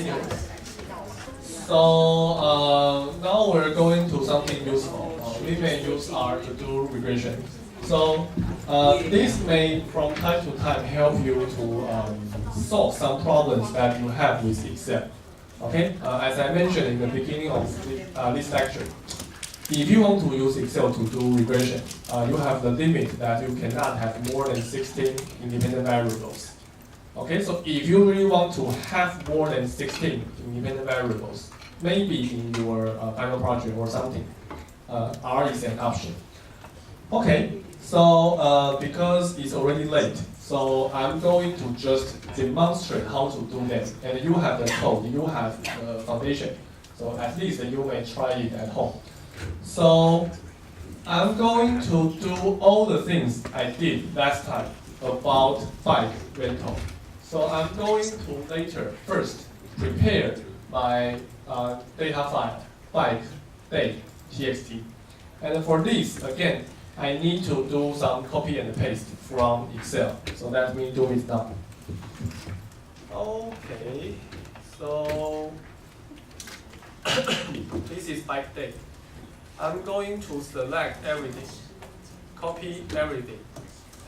Anyways, so now we're going to something useful. We may use R to do regression. So this may from time to time help you to solve some problems that you have with Excel. Okay, as I mentioned in the beginning of this lecture, if you want to use Excel to do regression, you have the limit that you cannot have more than 16 independent variables. Okay, so if you really want to have more than 16 independent variables, maybe in your final project or something, R is an option. Okay, so because it's already late, so I'm going to just demonstrate how to do that. And you have the code, you have the foundation, so at least you may try it at home. So I'm going to do all the things I did last time about bike rental. So I'm going to later first prepare my data file, bike.txt. And for this, again, I need to do some copy and paste from Excel. So let me do it now. Okay, so this is bike date. I'm going to select everything, copy everything,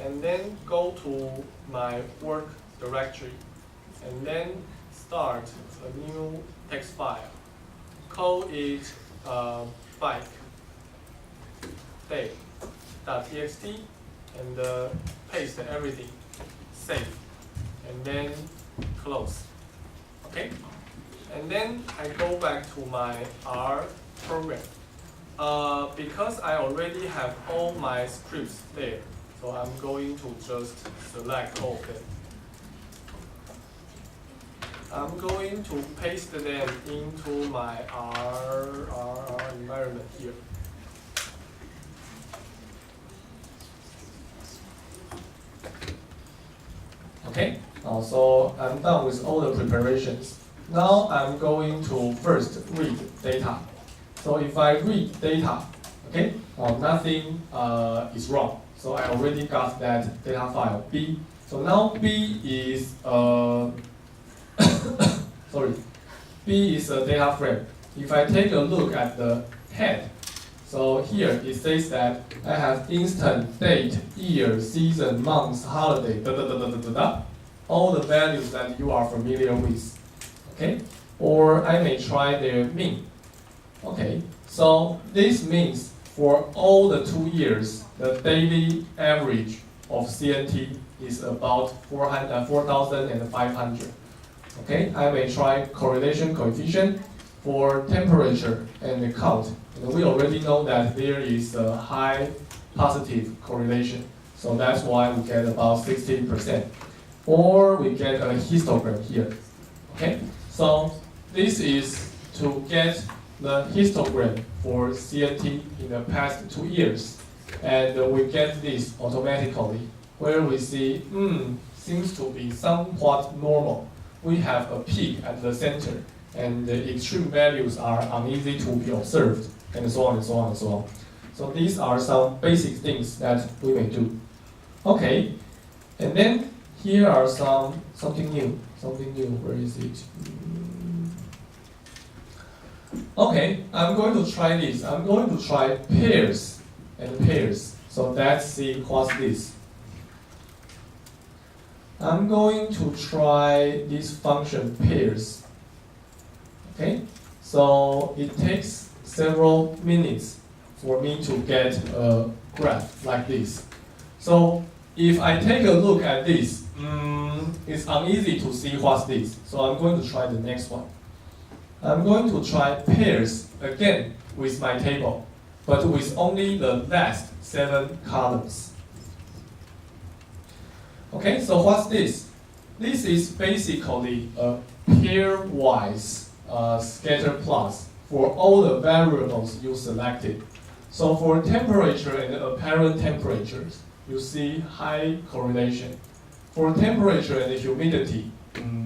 and then go to my work directory, and then start a new text file. Call it bike date.txt, and paste everything, save, and then close. Okay, and then I go back to my R program. Because I already have all my scripts there, so I'm going to just select all of them. I'm going to paste them into my R environment here. Okay, so I'm done with all the preparations. Now I'm going to first read data. So if I read data, okay, nothing is wrong. So I already got that data file B. So now B is sorry, B is a data frame. If I take a look at the head, so here it says that I have instant, date, year, season, month, holiday, all the values that you are familiar with. Okay, or I may try their mean. Okay, so this means for all the 2 years, the daily average of CNT is about 4,500. Okay, I may try correlation coefficient for temperature and the count. And we already know that there is a high positive correlation, so that's why we get about 60%. Or we get a histogram here. Okay, so this is to get the histogram for CNT in the past 2 years. And we get this automatically, where we see, seems to be somewhat normal. We have a peak at the center, and the extreme values are uneasy to be observed, and so on and so on and so on. So these are some basic things that we may do. Okay, and then here are something new. Where is it? Okay, I'm going to try this. I'm going to try pairs and pairs. So let's see what's this. I'm going to try this function pairs. Okay, so it takes several minutes for me to get a graph like this. So if I take a look at this, it's uneasy to see what's this. So I'm going to try the next one. I'm going to try pairs again with my table, but with only the last 7 columns. Okay, so what's this? This is basically a pairwise scatter plots for all the variables you selected. So for temperature and apparent temperatures, you see high correlation. For temperature and humidity,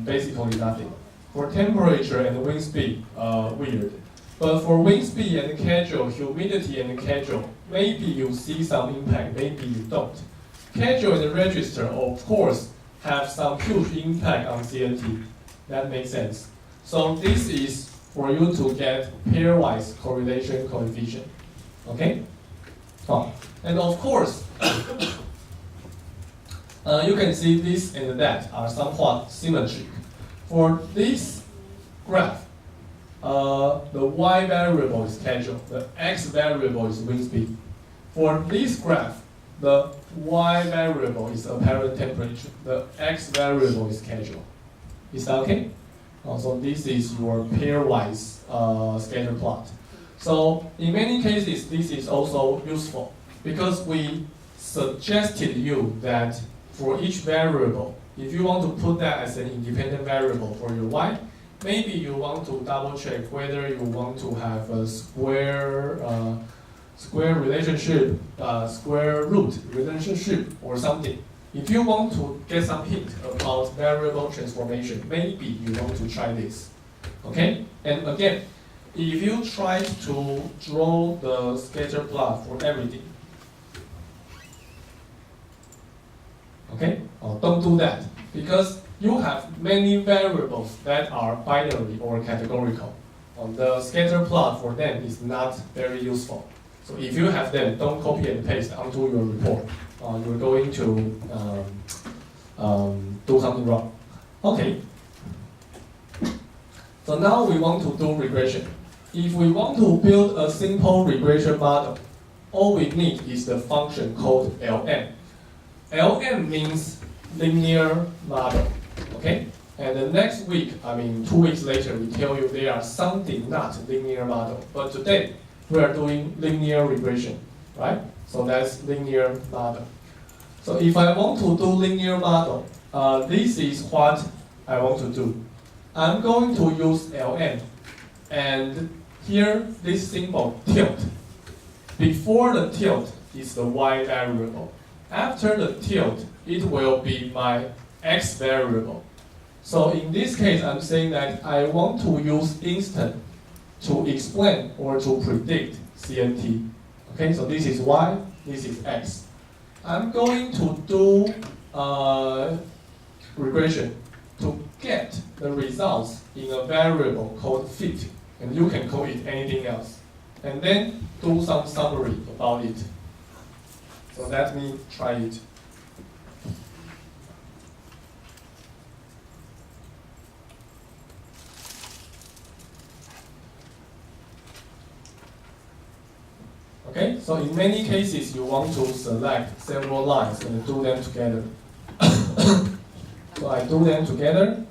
basically nothing. For temperature and wind speed, weird. But for wind speed and schedule, humidity and schedule, maybe you see some impact, maybe you don't. Schedule and register, of course, have some huge impact on CNT. That makes sense. So this is for you to get pairwise correlation coefficient. Okay? Oh. And of course, you can see this and that are somewhat symmetric. For this graph, the y variable is schedule, the x variable is wind speed. For this graph, the y variable is apparent temperature, the x variable is schedule. Is that okay? So this is your pairwise scatter plot. So in many cases, this is also useful because we suggested you that for each variable, if you want to put that as an independent variable for your y, maybe you want to double check whether you want to have a square relationship, square root relationship or something. If you want to get some hint about variable transformation, maybe you want to try this. Okay? And again, if you try to draw the scatter plot for everything, okay? Don't do that because you have many variables that are binary or categorical. The scatter plot for them is not very useful. So if you have them, don't copy and paste onto your report. You're going to do something wrong. Okay. So now we want to do regression. If we want to build a simple regression model, all we need is the function called Lm. Lm means linear model. Okay? And the next week, 2 weeks later, we tell you there are something not linear model. But today, we are doing linear regression, right? So that's linear model. So if I want to do linear model, this is what I want to do. I'm going to use Ln, and here this symbol tilt. Before the tilt is the y variable. After the tilt, it will be my x variable. So in this case, I'm saying that I want to use instant to explain or to predict CNT. Okay, so this is y, this is x. I'm going to do regression to get the results in a variable called fit, and you can call it anything else. And then do some summary about it. So let me try it. Okay, so in many cases, you want to select several lines and do them together. So I do them together,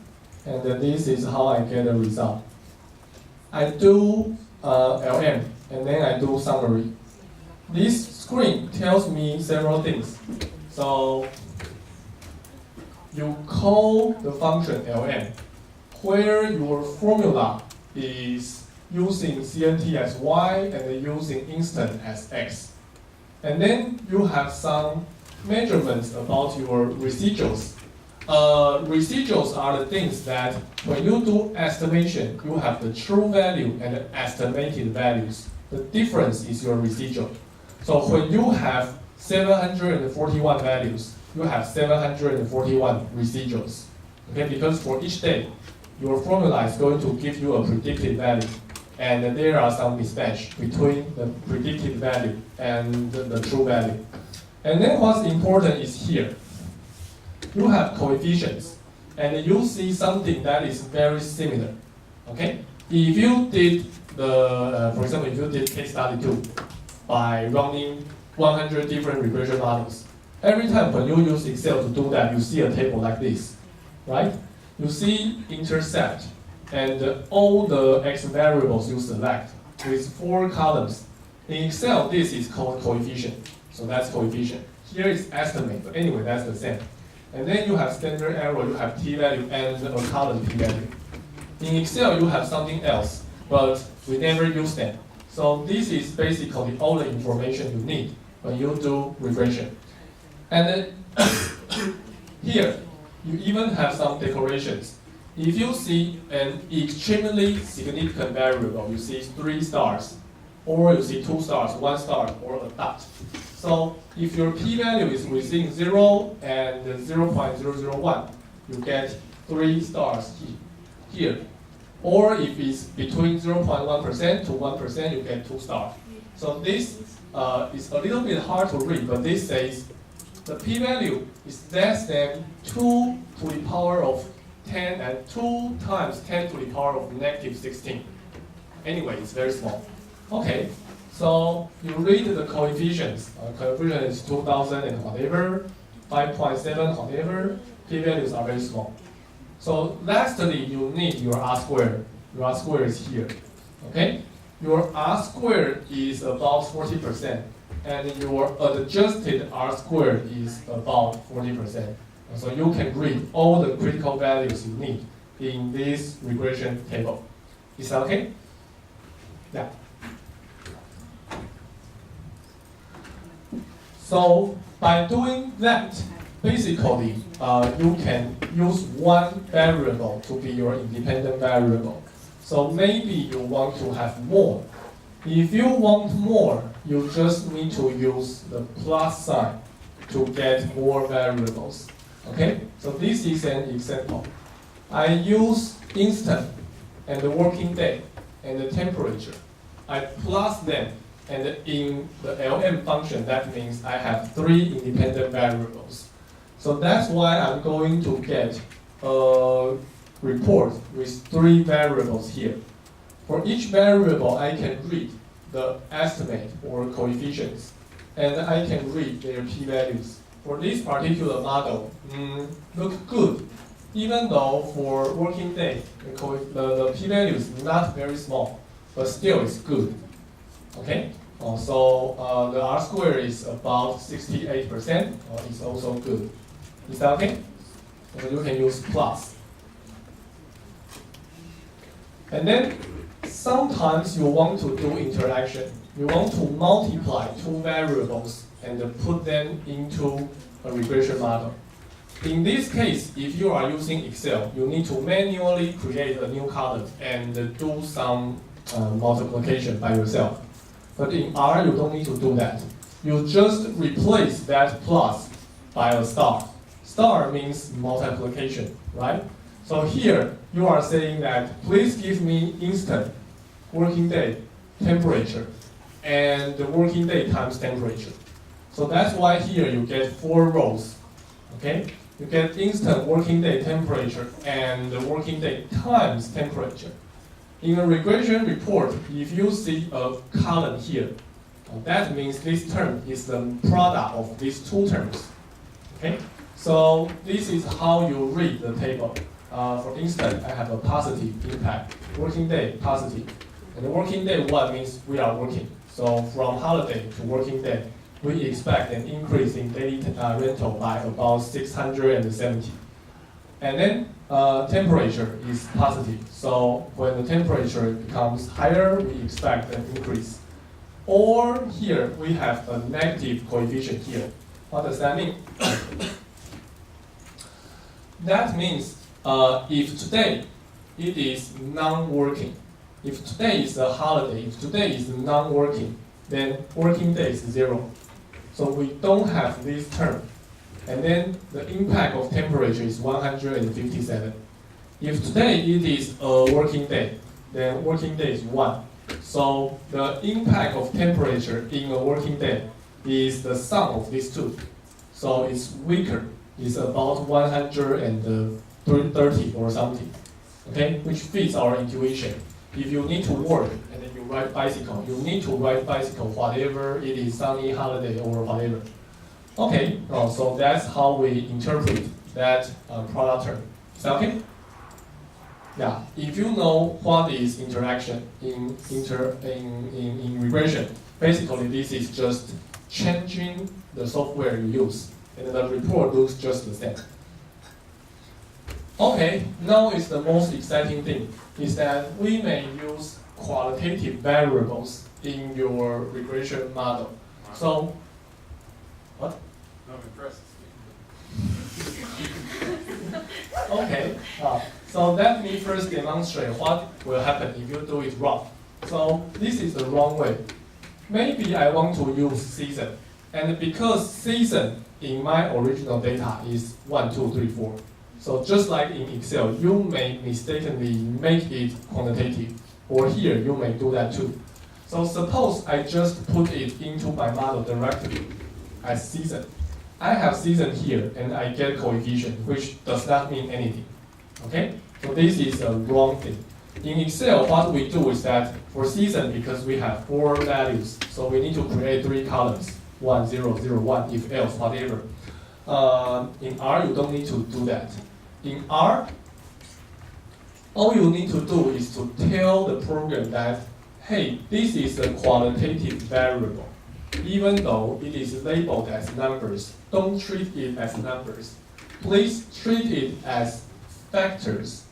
and then this is how I get a result. I do Lm, and then I do summary. This screen tells me several things. So you call the function Lm, where your formula is using CNT as y and then using instant as x. And then you have some measurements about your residuals. Residuals are the things that when you do estimation, you have the true value and the estimated values. The difference is your residual. So when you have 741 values, you have 741 residuals. Okay, because for each day, your formula is going to give you a predicted value. And there are some mismatch between the predicted value and the true value. And then what's important is here. You have coefficients, and you see something that is very similar. Okay? If you did for example, if you did case study 2 by running 100 different regression models, every time when you use Excel to do that, you see a table like this, right? You see intercept, and all the x variables you select with 4 columns. In Excel, this is called coefficient. So that's coefficient. Here is estimate, but anyway, that's the same. And then you have standard error, you have t-value, and a column p-value. In Excel, you have something else, but we never use them. So this is basically all the information you need when you do regression. And then here, you even have some decorations. If you see an extremely significant variable, you see 3 stars, or you see 2 stars, 1 star, or a dot. So if your p-value is within 0 and 0.001, you get 3 stars here. Or if it's between 0.1% to 1%, you get 2 stars. So this is a little bit hard to read, but this says the p-value is less than 2 to the power of 10 and 2 times 10 to the power of negative 16. Anyway, it's very small. Okay, so you read the coefficients. Coefficient is 2000 and whatever, 5.7 whatever. P-values are very small. So lastly, you need your R squared. Your R squared is here. Okay, your R squared is about 40%, and your adjusted R squared is about 40%. So you can read all the critical values you need in this regression table. Is that okay? Yeah. So by doing that, basically, you can use one variable to be your independent variable. So maybe you want to have more. If you want more, you just need to use the plus sign to get more variables. Okay? So this is an example. I use instant and the working day and the temperature. I plus them, and in the LM function, that means I have 3 independent variables. So that's why I'm going to get a report with 3 variables here. For each variable, I can read the estimate or coefficients, and I can read their p-values. For this particular model, look good, even though for working day, the p-value is not very small, but still it's good. Okay? So the R square is about 68%. It's also good. Is that okay? So you can use plus. And then sometimes you want to do interaction. You want to multiply 2 variables and put them into a regression model. In this case, if you are using Excel, you need to manually create a new column and do some multiplication by yourself. But in R, you don't need to do that. You just replace that plus by a star. Star means multiplication, right? So here, you are saying that please give me instant, working day, temperature, and the working day times temperature. So that's why here you get 4 rows, okay? You get instant, working day, temperature, and the working day times temperature. In a regression report, if you see a column here, that means this term is the product of these 2 terms. Okay? So this is how you read the table. For instance, I have a positive impact. Working day, positive. And the working day 1 means we are working. So from holiday to working day, we expect an increase in daily rental by about 670. And then temperature is positive. So when the temperature becomes higher, we expect an increase. Or here we have a negative coefficient here. What does that mean? That means if today it is non-working, if today is a holiday, if today is non-working, then working day is 0. So we don't have this term. And then the impact of temperature is 157. If today it is a working day, then working day is 1. So the impact of temperature in a working day is the sum of these 2. So it's weaker. It's about 130 or something. Okay, which fits our intuition. If you need to work and then you ride bicycle, you need to ride bicycle whatever it is, sunny, holiday, or whatever. Okay, so that's how we interpret that product term. Is that okay? Yeah, if you know what is interaction in regression, basically this is just changing the software you use, and the report looks just the same. Okay, now is the most exciting thing, is that we may use qualitative variables in your regression model. So, what? I'm impressed. Okay, so let me first demonstrate what will happen if you do it wrong. So this is the wrong way. Maybe I want to use season, and because season in my original data is 1, 2, 3, 4. So just like in Excel, you may mistakenly make it quantitative, or here you may do that too. So suppose I just put it into my model directly as season. I have season here, and I get coefficient, which does not mean anything. Okay? So this is a wrong thing. In Excel, what we do is that for season, because we have 4 values, so we need to create 3 columns, 1, 0, 0, 1, if else, whatever. In R, you don't need to do that. In R, all you need to do is to tell the program that, hey, this is a qualitative variable. Even though it is labeled as numbers, don't treat it as numbers. Please treat it as factors.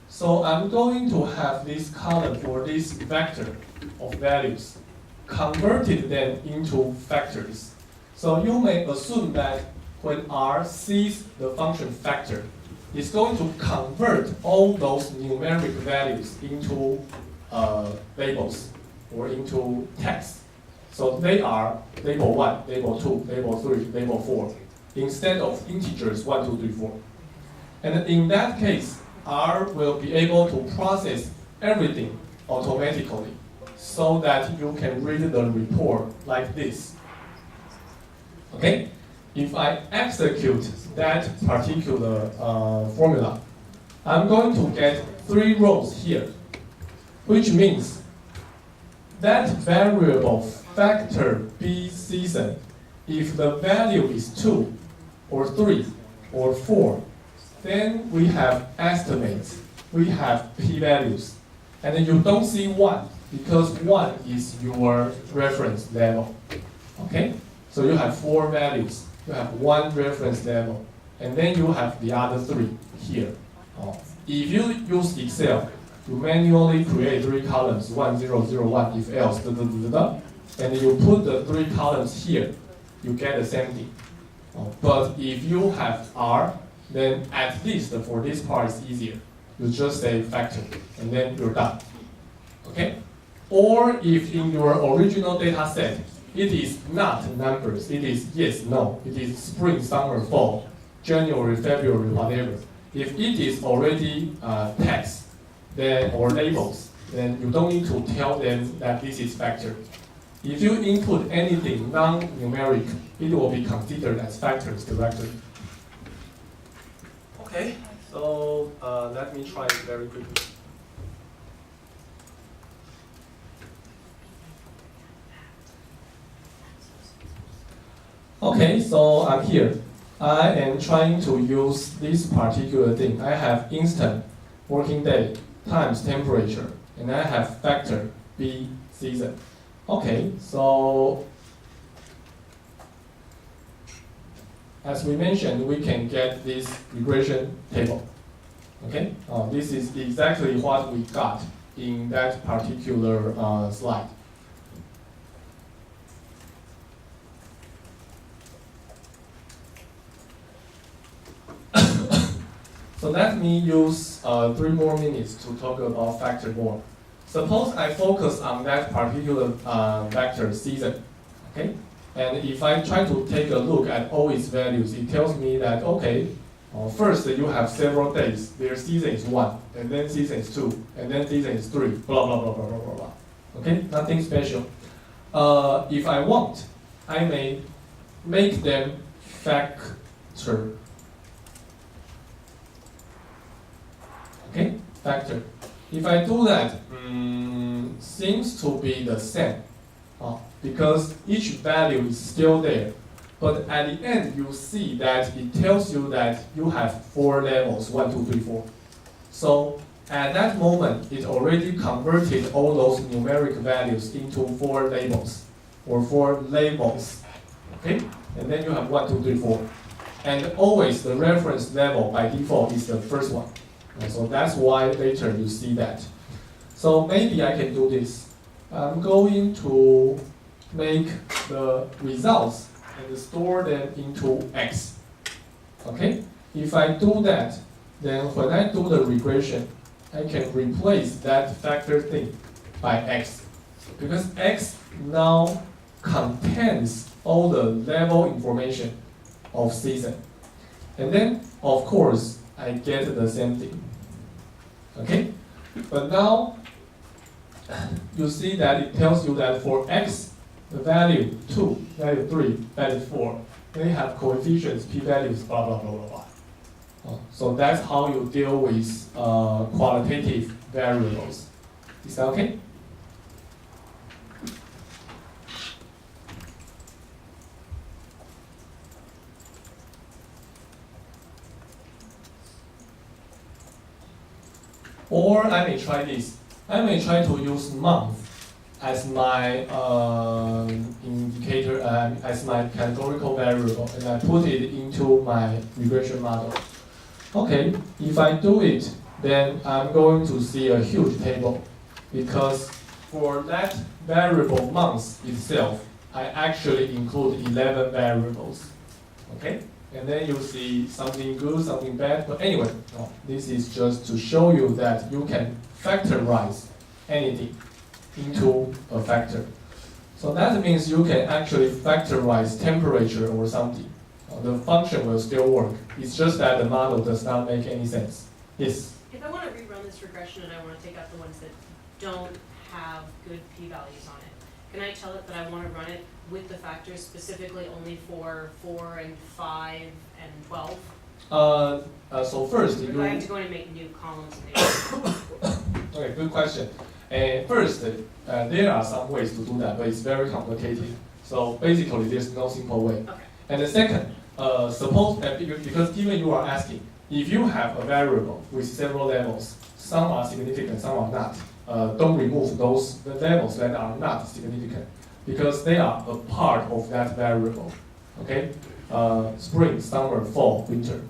So I'm going to have this column for this vector of values, converted them into factors. So you may assume that when R sees the function factor, it's going to convert all those numeric values into labels or into text. So they are label 1, label 2, label 3, label 4, instead of integers 1, 2, 3, 4. And in that case, R will be able to process everything automatically so that you can read the report like this. Okay? If I execute that particular formula, I'm going to get 3 rows here, which means that variable factor B season, if the value is 2 or 3 or 4, then we have estimates, we have p-values, and then you don't see 1 because 1 is your reference level. Okay? So you have 4 values, you have 1 reference level, and then you have the other 3 here. If you use Excel, you manually create 3 columns, 1, 0, 0, 1, if else, and you put the 3 columns here, you get the same thing. But if you have R, then at least for this part it's easier. You just say factor, and then you're done. Okay? Or if in your original data set, it is not numbers, it is yes, no, it is spring, summer, fall, January, February, whatever. If it is already text then, or labels, then you don't need to tell them that this is factor. If you input anything non-numeric, it will be considered as factors directly. Okay, so let me try it very quickly. Okay, so I'm here. I am trying to use this particular thing. I have instant, working day, times temperature, and I have factor, B, season. Okay, so as we mentioned, we can get this regression table. Okay, this is exactly what we got in that particular slide. So let me use 3 more minutes to talk about factor more. Suppose I focus on that particular vector season, okay? And if I try to take a look at all its values, it tells me that, okay, first you have several days. Their season is 1, and then season is 2, and then season is 3, blah, blah, blah, blah, blah, blah, blah. Okay, nothing special. If I want, I may make them factor. Okay, factor. If I do that, seems to be the same, because each value is still there. But at the end, you see that it tells you that you have 4 levels, 1, 2, 3, 4. So at that moment, it already converted all those numeric values into 4 labels, or 4 labels. Okay, and then you have 1, 2, 3, 4. And always the reference level by default is the first one. And so that's why later you see that. So maybe I can do this. I'm going to make the results and store them into X. Okay? If I do that, then when I do the regression, I can replace that factor thing by X. Because X now contains all the level information of season. And then, of course, I get the same thing. Okay? But now, you see that it tells you that for x, the value 2, value 3, value 4, they have coefficients, p-values, blah, blah, blah, blah, blah. So that's how you deal with qualitative variables. Is that okay? Or I may try this. I may try to use month as my indicator, as my categorical variable, and I put it into my regression model. Okay, if I do it, then I'm going to see a huge table, because for that variable month itself, I actually include 11 variables. Okay? And then you see something good, something bad. But anyway, no, this is just to show you that you can factorize anything into a factor. So that means you can actually factorize temperature or something. The function will still work. It's just that the model does not make any sense. Yes? If I want to rerun this regression and I want to take out the ones that don't have good p-values on it, can I tell it that I want to run it with the factors specifically only for 4 and 5 and 12? So first, or do I have to go in and make new columns? Okay, good question. First, there are some ways to do that, but it's very complicated. So basically, there's no simple way. Okay. And the second, suppose that because given you are asking, if you have a variable with several levels, some are significant, some are not. Don't remove those levels that are not significant, because they are a part of that variable. Okay, spring, summer, fall, winter.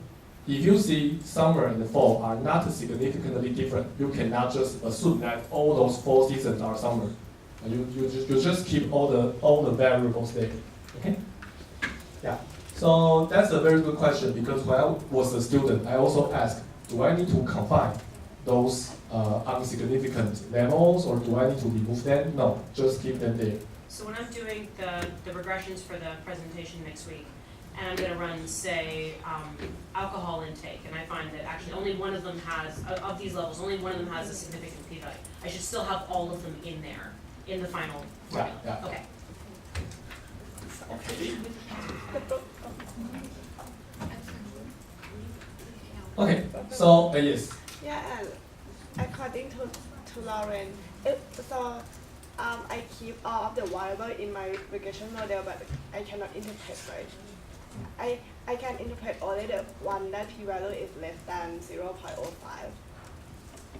If you see summer and fall are not significantly different, you cannot just assume that all those 4 seasons are summer. You just keep all the variables there. Okay. Yeah. So that's a very good question, because when I was a student, I also asked, do I need to confine those insignificant levels, or do I need to remove them? No, just keep them there. So when I'm doing the regressions for the presentation next week, and I'm going to run, say, alcohol intake, and I find that actually only one of them has, of these levels, only one of them has a significant p-value. I should still have all of them in there, in the final formula. Yeah. Okay. Okay, so yes. Yeah, and according to Lauren, I keep all of the variable in my regression model, but I cannot interpret, right? I can interpret only the one that p-value is less than 0.05.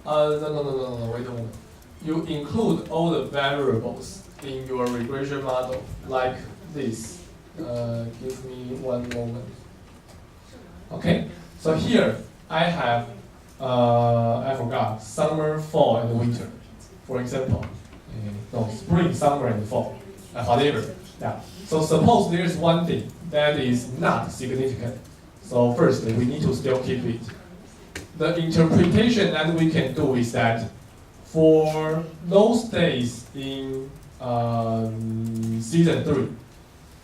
No, wait a moment. You include all the variables in your regression model, like this. Give me one moment. Okay, so here I have, I forgot, summer, fall, and winter. For example, no, spring, summer, and fall, whatever. Yeah. So suppose there's one thing that is not significant. So first, we need to still keep it. The interpretation that we can do is that for those days in season 3,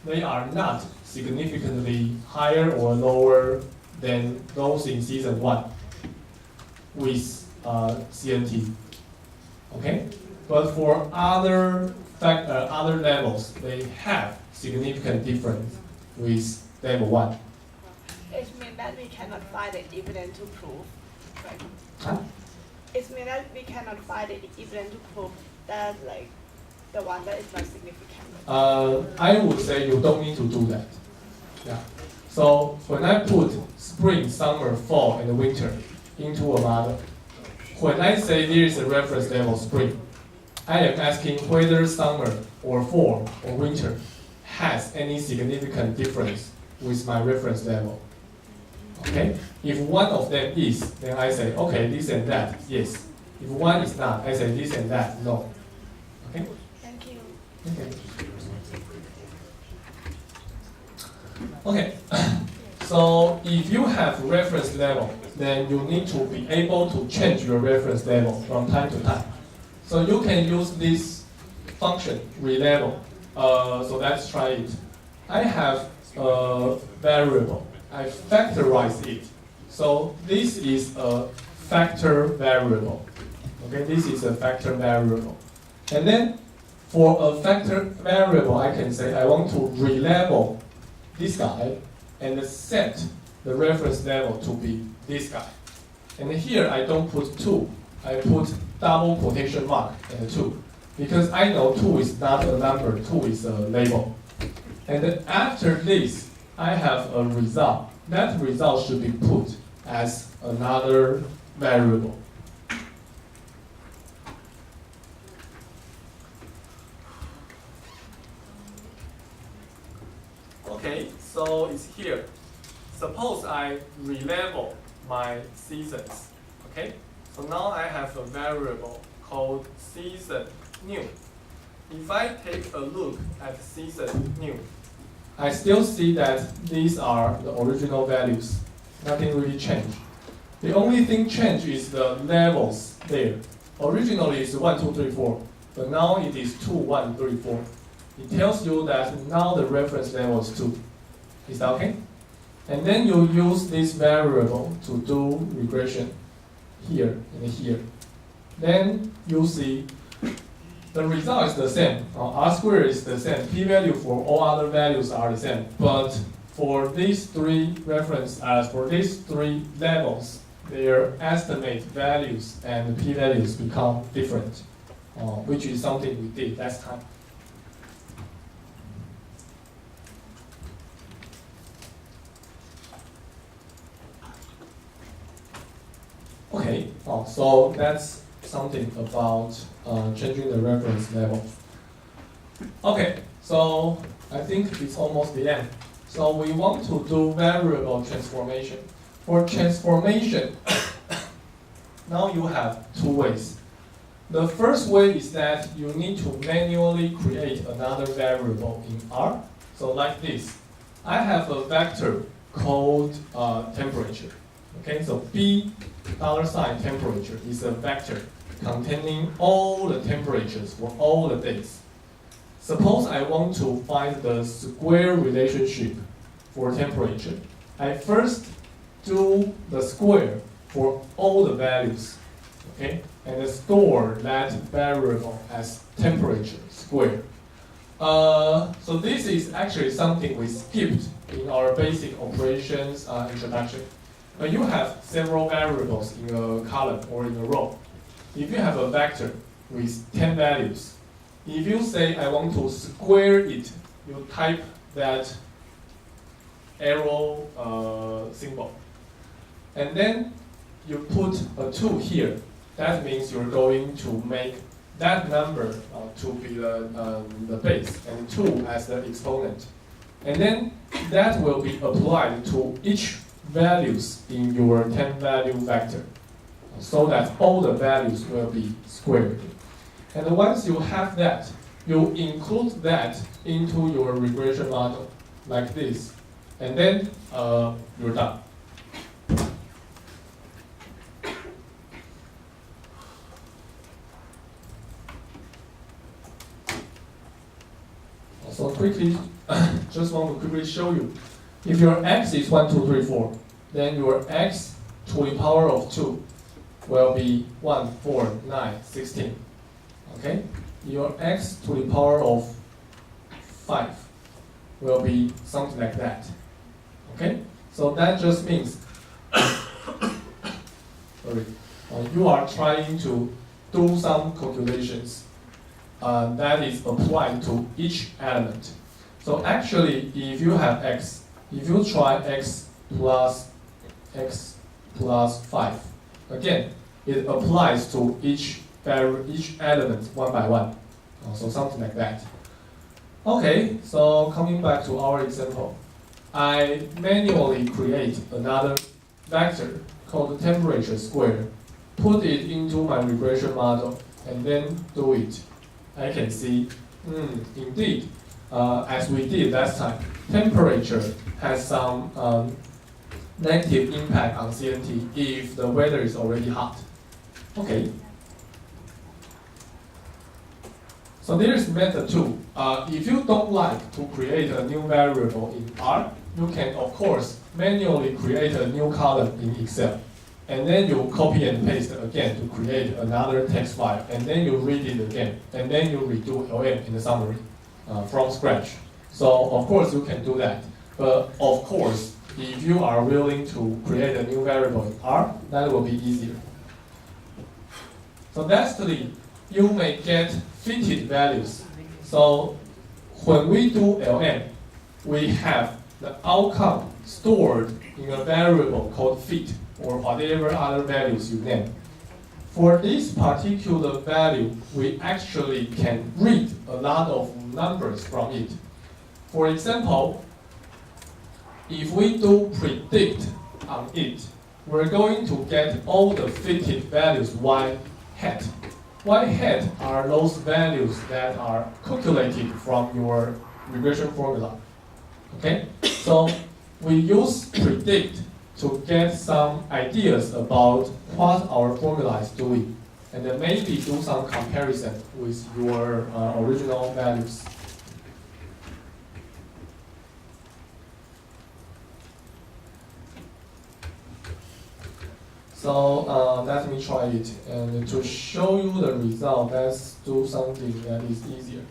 they are not significantly higher or lower than those in season 1 with CNT. Okay? But for other levels, they have significant difference with level 1. It means that we cannot find the evidence to prove, right? Huh? It means that we cannot find the evidence to prove that, like, the one that is not significant. I would say you don't need to do that. Yeah. So when I put spring, summer, fall, and winter into a model, when I say there is a reference level spring, I am asking whether summer or fall or winter has any significant difference with my reference level. Okay? If one of them is, then I say, okay, this and that, yes. If one is not, I say this and that, no. Okay? Thank you. Okay. Okay. So if you have reference level, then you need to be able to change your reference level from time to time. So you can use this function, relevel. So let's try it. I have a variable. I factorize it So this is a factor variable. Okay, this is a factor variable. And then for a factor variable, I can say I want to relabel this guy and set the reference level to be this guy. And here I don't put 2, I put double quotation mark and 2. Because I know 2 is not a number, 2 is a label. And then after this, I have a result. That result should be put as another variable. Okay, so it's here. Suppose I relabel my seasons. Okay, so now I have a variable called season new. If I take a look at season new, I still see that these are the original values. Nothing really changed. The only thing changed is the levels there. Originally it's 1, 2, 3, 4, but now it is 2, 1, 3, 4. It tells you that now the reference level is 2. Is that okay? And then you use this variable to do regression here and here. Then you see the result is the same. R squared is the same. P-value for all other values are the same. But for these three for these three levels, their estimate values and p-values become different, which is something we did last time. Okay, so that's something about changing the reference level. Okay, so I think it's almost the end. So we want to do variable transformation. For transformation, now you have two ways. The first way is that you need to manually create another variable in R. So like this. I have a vector called temperature. Okay, so B $ temperature is a vector containing all the temperatures for all the days. Suppose I want to find the square relationship for temperature. I first do the square for all the values, okay, and store that variable as temperature square. So this is actually something we skipped in our basic operations introduction. You have several variables in a column or in a row. If you have a vector with 10 values, if you say I want to square it, you type that arrow symbol. And then you put a 2 here. That means you're going to make that number to be the base and 2 as the exponent. And then that will be applied to each values in your 10 value vector, so that all the values will be squared. And once you have that, you include that into your regression model like this, and then you're done. So quickly, just want to quickly show you. If your x is 1, 2, 3, 4, then your x to the power of 2 will be 1, 4, 9, 16. Okay? Your x to the power of 5 will be something like that. Okay? So that just means you are trying to do some calculations that is applied to each element. So actually, if you have x, if you try x plus 5, again, it applies to each element one by one. So something like that. Okay, so coming back to our example, I manually create another vector called temperature square, put it into my regression model, and then do it. I can see, indeed, as we did last time, temperature has some negative impact on CNT if the weather is already hot. Okay. So there is method 2. If you don't like to create a new variable in R, you can, of course, manually create a new column in Excel. And then you copy and paste again to create another text file. And then you read it again. And then you redo LM in the summary from scratch. So, of course, you can do that. But, of course, if you are willing to create a new variable in R, that will be easier. So lastly, you may get fitted values. So when we do LM, we have the outcome stored in a variable called fit, or whatever other values you name. For this particular value, we actually can read a lot of numbers from it. For example, if we do predict on it, we're going to get all the fitted values y hat. Y hat are those values that are calculated from your regression formula. Okay? So we use predict to get some ideas about what our formula is doing, and then maybe do some comparison with your original values. So let me try it, and to show you the result, let's do something that is easier.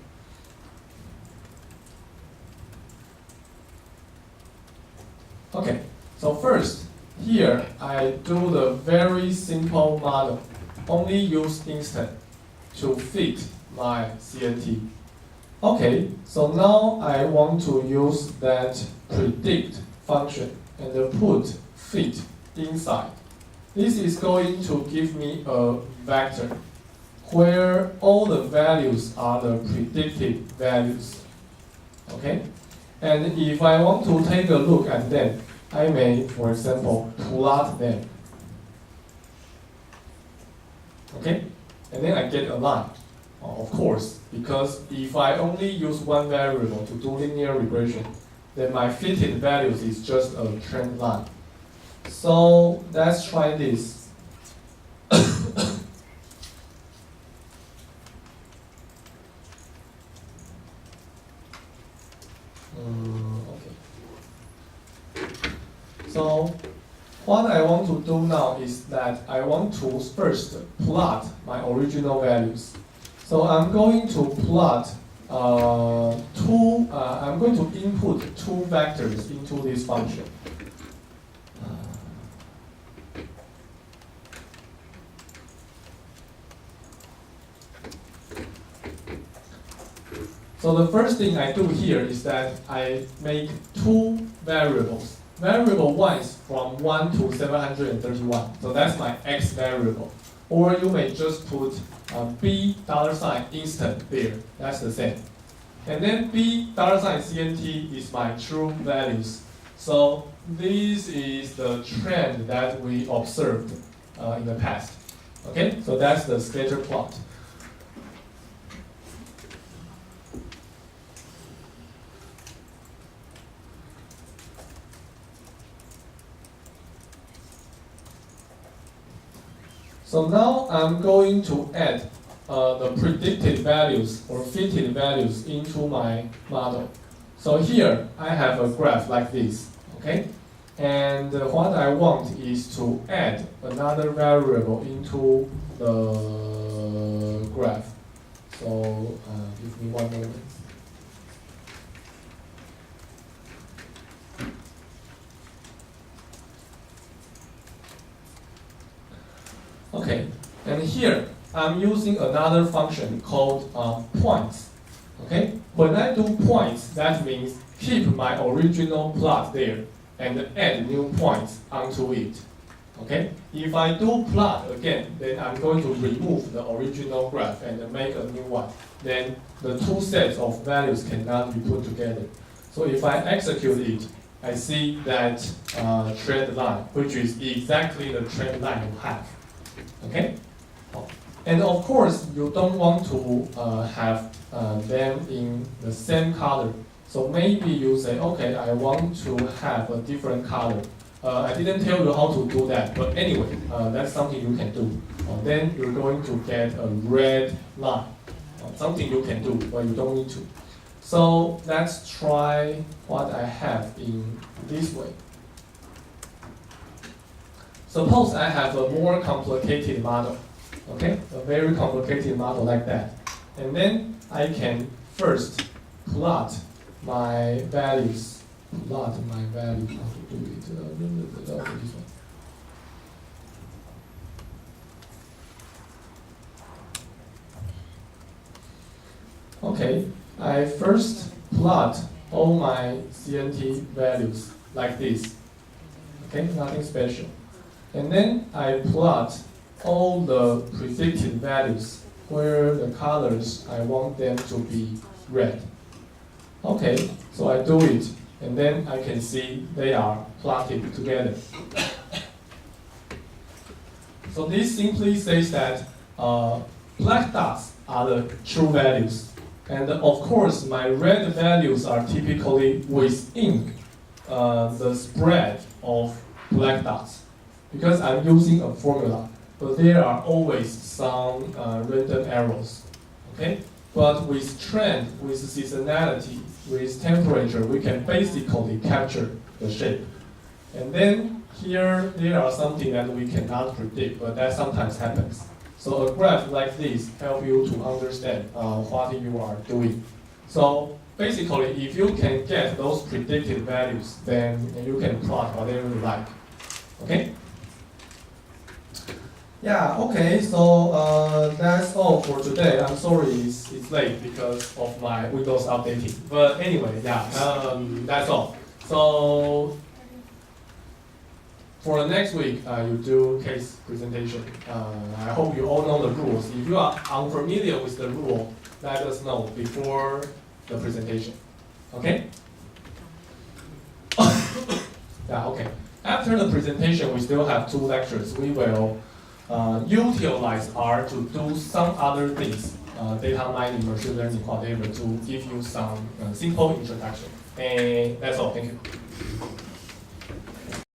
Okay, so first, here I do the very simple model, only use instant to fit my CNT. Okay, so now I want to use that predict function and put fit inside. This is going to give me a vector where all the values are the predicted values. Okay? And if I want to take a look at them, I may, for example, plot them. Okay? And then I get a line. Of course, because if I only use one variable to do linear regression, then my fitted values is just a trend line. So let's try this. Okay. So what I want to do now is that I want to first plot my original values. So I'm going to plot I'm going to input two vectors into this function. So the first thing I do here is that I make two variables. Variable 1 is from 1 to 731. So that's my x variable. Or you may just put $B instant there. That's the same. And then $B CNT is my true values. So this is the trend that we observed in the past. Okay, so that's the scatter plot. So now I'm going to add the predicted values or fitted values into my model. So here I have a graph like this, okay? And what I want is to add another variable into the graph. So give me one moment. Okay, and here I'm using another function called points. Okay, when I do points, that means keep my original plot there and add new points onto it. Okay, if I do plot again, then I'm going to remove the original graph and make a new one. Then the two sets of values cannot be put together. So if I execute it, I see that trend line, which is exactly the trend line you have. Okay, and of course you don't want to have them in the same color. So maybe you say, okay, I want to have a different color. I didn't tell you how to do that, but anyway, that's something you can do. Then you're going to get a red line. Something you can do, but you don't need to. So let's try what I have in this way. Suppose I have a more complicated model, okay? A very complicated model like that. And then I can first plot my values. Plot my value, how to do it? This one. Okay, I first plot all my CNT values like this. Okay, nothing special. And then I plot all the predicted values where the colors I want them to be red. Okay, so I do it, and then I can see they are plotted together. So this simply says that black dots are the true values. And of course, my red values are typically within the spread of black dots, because I'm using a formula, but there are always some random errors, okay? But with trend, with seasonality, with temperature, we can basically capture the shape. And then here, there are something that we cannot predict, but that sometimes happens. So a graph like this helps you to understand what you are doing. So basically, if you can get those predicted values, then you can plot whatever you like. Okay? Yeah, okay, so that's all for today. I'm sorry it's late because of my Windows updating. But anyway, yeah, that's all. So for the next week, you do case presentation. I hope you all know the rules. If you are unfamiliar with the rule, let us know before the presentation. Okay? Yeah, okay. After the presentation, we still have 2 lectures. We will utilize R to do some other things, data mining, machine learning, whatever, to give you some simple introduction. And that's all. Thank you.